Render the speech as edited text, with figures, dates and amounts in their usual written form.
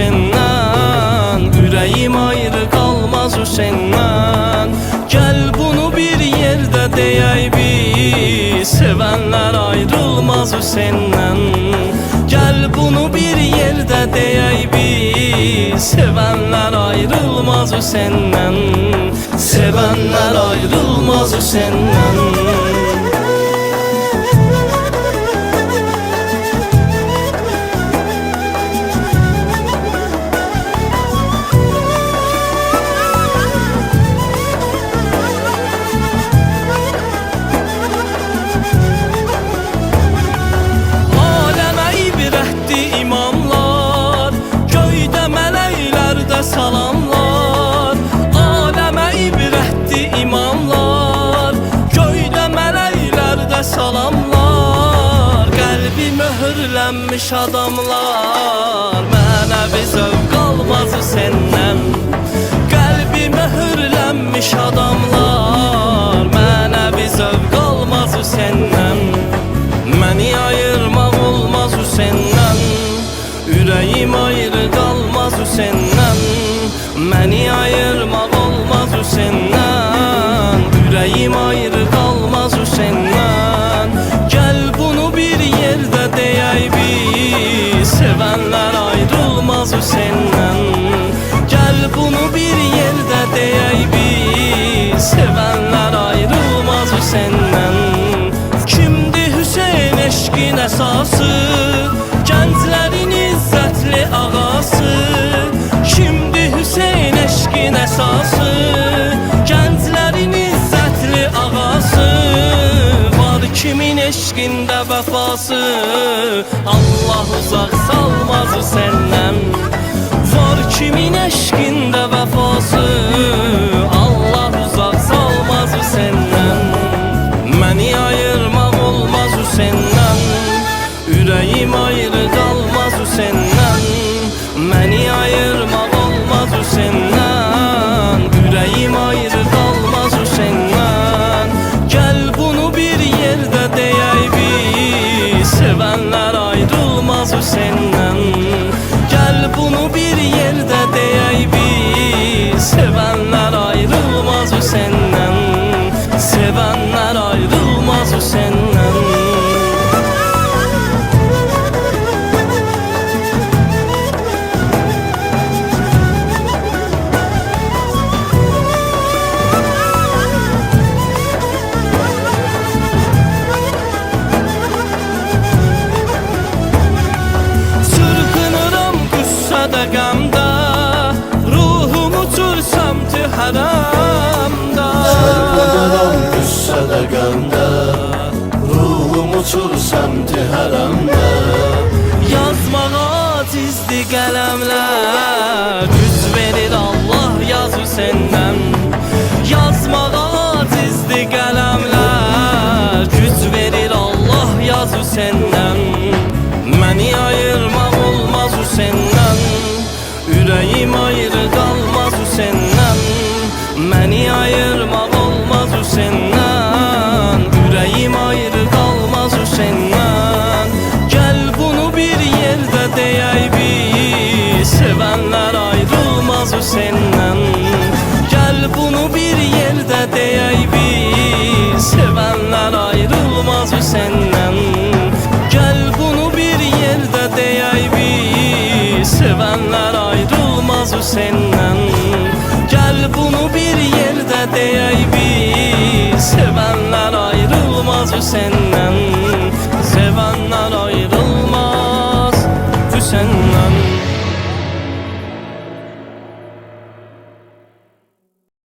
senden, ürəyim ayrı qalmaz o senden. Gəl bunu bir yerdə deyək biz, sevənlər ayrılmaz o senden. Gəl bunu bir yerdə deyək biz, sevənlər ayrılmaz o senden. Sevənlər ayrılmaz o senden. Salamlar, aləmə ibrətdi imamlar, göydə mələklərdə salamlar. Qəlbi möhürlənmiş adamlar, mənəvi zövq almaz səndən. Qəlbi möhürlənmiş adamlar, mənəvi zövq almaz səndən. Məni ayırmaq olmaz səndən, ürəyim ayrı qalmaz səndən. Məni ayırmaq olmaz səndən, ürəyim ayrı qalmaz səndən. Gəl bunu bir yerdə deyək biz, sevənlər ayrılmaz səndən. Gəl bunu bir yerdə deyək biz, sevənlər ayrılmaz səndən. Kimdir Hüseyn eşqin əsası, gənclərin izzətli ağası? Kimdir Hüseyn eşqin əsası, gənclərin izzətli ağası? Var kimin eşqində vəfası, Allah uzaq salmaz səndən. Var kimin eşqində vəfası, Allah uzaq salmaz səndən. Məni ayırmaq olmaz səndən, ürəyim ayrı qalmaz səndən. Məni ayırmaq olmaz səndən, ürəyim ayrı qalmaz səndən. Gəl bunu bir yerdə deyək biz, sevənlər ayrılmaz səndən. Gəl bunu bir yerdə deyək biz, sevənlər ayrılmaz səndən. Sevənlər ayrılmaz səndən. Qəmdə, ruhum uçur səmti hərəmdə. Çırpınıram qüssədə qəmdə, ruhum uçur səmti hərəmdə. Yazmağa acizdi qələmlər, güc verir Allah yazı səndən. Yazmağa acizdi qələmlər, güc verir Allah yazı səndən. Məni ayırmaq olmaz səndən, ürəyim ayrı qalmaz səndən. Məni ayırmaq olmaz səndən, ürəyim ayrı qalmaz səndən. Gəl bunu bir yerdə deyək biz, sevənlər ayrılmaz səndən. Gəl bunu bir yerdə deyək biz, sevənlər ayrılmaz səndən. Gəl bunu bir yerdə deyək biz, sevənlər ayrılmaz səndən. Gəl bunu bir yerdə deyək biz, sevənlər ayrılmaz səndən.